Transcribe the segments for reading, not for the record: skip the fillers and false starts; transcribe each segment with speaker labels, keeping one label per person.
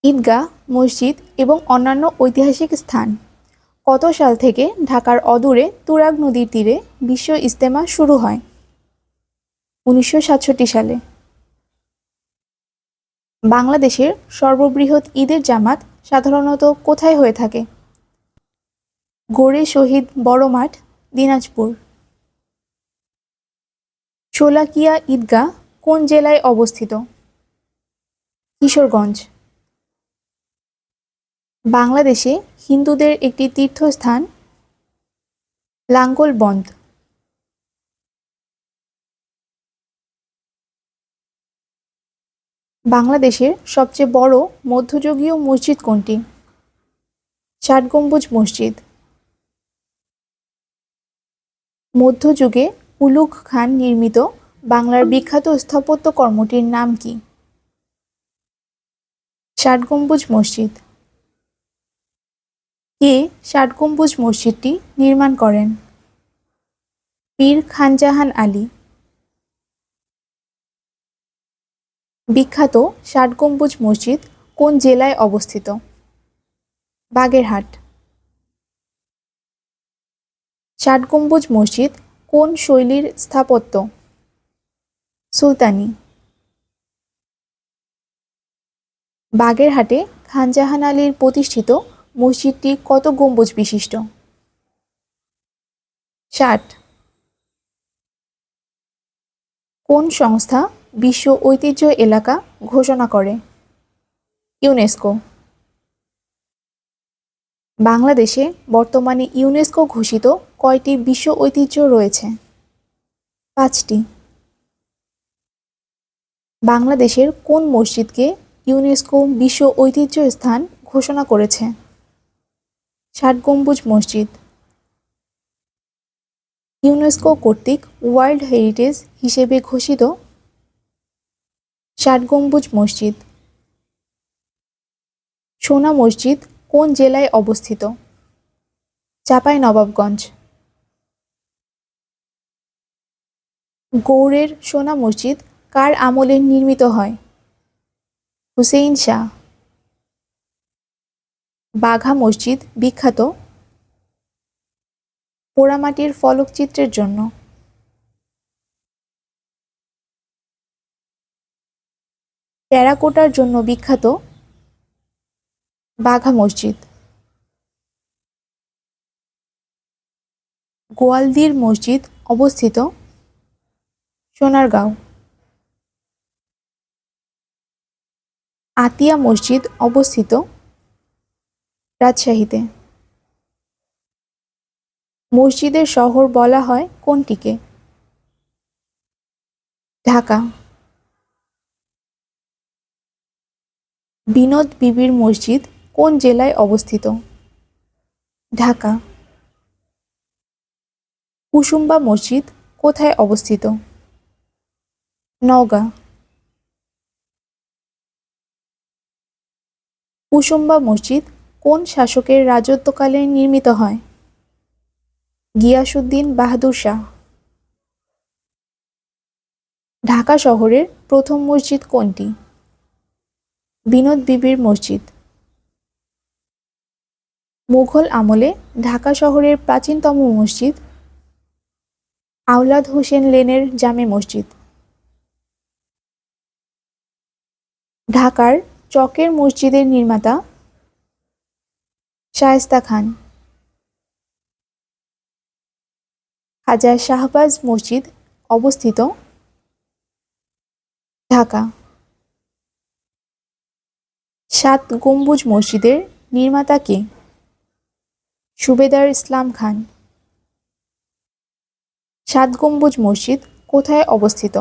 Speaker 1: ঈদগাহ, মসজিদ এবং অন্যান্য ঐতিহাসিক স্থান। কত সাল থেকে ঢাকার অদূরে তুরাগ নদীর তীরে বিশ্ব ইজতেমা শুরু হয়? 1967 সালে। বাংলাদেশের সর্ববৃহৎ ঈদের জামাত সাধারণত কোথায় হয়ে থাকে? গড়ে শহীদ বড় মাঠ, দিনাজপুর। শোলাকিয়া ঈদগাহ কোন জেলায় অবস্থিত? কিশোরগঞ্জ। বাংলাদেশে হিন্দুদের একটি তীর্থস্থান লাঙ্গলবন্দ। বাংলাদেশের সবচেয়ে বড় মধ্যযুগীয় মসজিদ কোনটি? ষাট গম্বুজ মসজিদ। মধ্যযুগে উলুগ খান নির্মিত বাংলার বিখ্যাত স্থাপত্যকর্মটির নাম কি? ষাট গম্বুজ মসজিদ। কে ষাট গম্বুজ মসজিদটি নির্মাণ করেন? পীর খানজাহান আলী। বিখ্যাত ষাট গম্বুজ মসজিদ কোন জেলায় অবস্থিত? বাগেরহাট। ষাট গম্বুজ মসজিদ কোন শৈলীর স্থাপত্য? সুলতানি। বাগেরহাটে খানজাহান আলীর প্রতিষ্ঠিত মসজিদটি কত গম্বুজ বিশিষ্ট? 60। কোন সংস্থা বিশ্ব ঐতিহ্য এলাকা ঘোষণা করে? ইউনেস্কো। বাংলাদেশে বর্তমানে ইউনেস্কো ঘোষিত কয়টি বিশ্ব ঐতিহ্য রয়েছে? 5টি। বাংলাদেশের কোন মসজিদকে ইউনেস্কো বিশ্ব ঐতিহ্য স্থান ঘোষণা করেছে? ষাট গম্বুজ মসজিদ। ইউনেস্কো কর্তৃক ওয়ার্ল্ড হেরিটেজ হিসেবে ঘোষিত ষাট গম্বুজ মসজিদ। সোনা মসজিদ কোন জেলায় অবস্থিত? চাঁপাইনবাবগঞ্জ। গৌড়ের সোনা মসজিদ কার আমলে নির্মিত হয়? হুসেইন শাহ। বাঘা মসজিদ বিখ্যাত পোড়ামাটির ফলকচিত্রের জন্য। টেরাকোটার জন্য বিখ্যাত বাঘা মসজিদ। গোয়ালদির মসজিদ অবস্থিত সোনারগাঁও। আতিয়া মসজিদ অবস্থিত রাজশাহীতে। মসজিদের শহর বলা হয় কোনটিকে? ঢাকা। বিনোদ বিবির মসজিদ কোন জেলায় অবস্থিত? ঢাকা। কুসুম্বা মসজিদ কোথায় অবস্থিত? নওগাঁ। কুসুম্বা মসজিদ কোন শাসকের রাজত্বকালে নির্মিত হয়? গিয়াসউদ্দিন বাহাদুর শাহ। ঢাকা শহরের প্রথম মসজিদ কোনটি? বিনোদ বিবির মসজিদ। মুঘল আমলে ঢাকা শহরের প্রাচীনতম মসজিদ আওলাদ হোসেন লেনের জামে মসজিদ। ঢাকার চকের মসজিদের নির্মাতা শায়েস্তা খান। খাজা শাহবাজ মসজিদ অবস্থিত ঢাকা। সাত গম্বুজ মসজিদের নির্মাতা কে? সুবেদার ইসলাম খান। সাত গম্বুজ মসজিদ কোথায় অবস্থিত?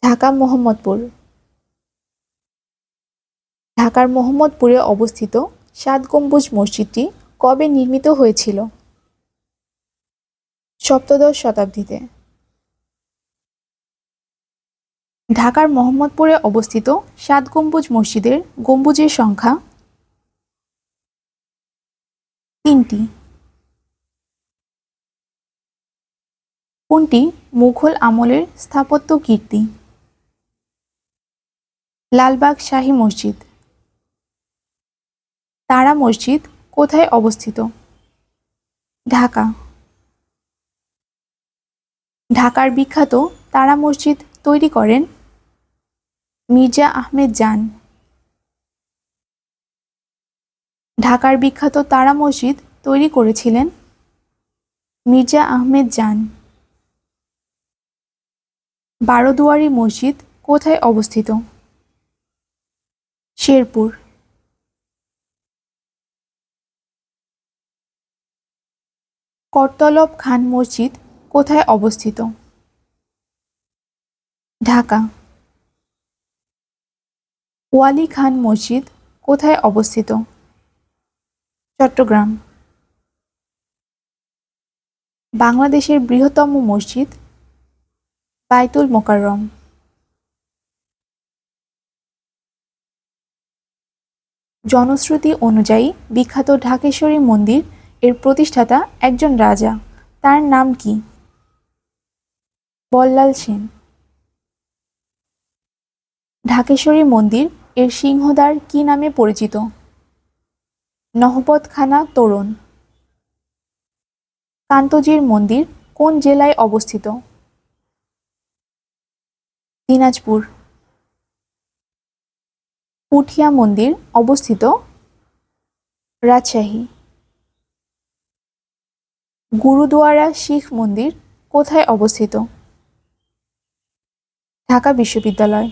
Speaker 1: ঢাকা মোহাম্মদপুর। ঢাকার মোহাম্মদপুরে অবস্থিত সাত গম্বুজ মসজিদটি কবে নির্মিত হয়েছিল? সপ্তদশ শতাব্দীতে। ঢাকার মোহাম্মদপুরে অবস্থিত সাত গম্বুজ মসজিদের গম্বুজের সংখ্যা 3টি। কোনটি মুঘল আমলের স্থাপত্য কীর্তি? লালবাগ শাহী মসজিদ। তারা মসজিদ কোথায় অবস্থিত? ঢাকা। ঢাকার বিখ্যাত তারা মসজিদ তৈরি করেন মির্জা আহমেদ জান। ঢাকার বিখ্যাত তারা মসজিদ তৈরি করেছিলেন মির্জা আহমেদ জান। বারোদুয়ারি মসজিদ কোথায় অবস্থিত? শেরপুর। করতলব খান মসজিদ কোথায় অবস্থিত? ঢাকা। ওয়ালি খান মসজিদ কোথায় অবস্থিত? চট্টগ্রাম। বাংলাদেশের বৃহত্তম মসজিদ বায়তুল মোকাররম। জনশ্রুতি অনুযায়ী বিখ্যাত ঢাকেশ্বরী মন্দির এর প্রতিষ্ঠাতা একজন রাজা, তার নাম কি? বল্লাল সেন। ঢাকেশ্বরী মন্দির এর সিংহদ্বার কি নামে পরিচিত? নহবতখানা তোরণ। কান্তজির মন্দির কোন জেলায় অবস্থিত? দিনাজপুর। পুঠিয়া মন্দির অবস্থিত রাজশাহী। গুরুদুয়ারা শিখ মন্দির কোথায় অবস্থিত? ঢাকা বিশ্ববিদ্যালয়।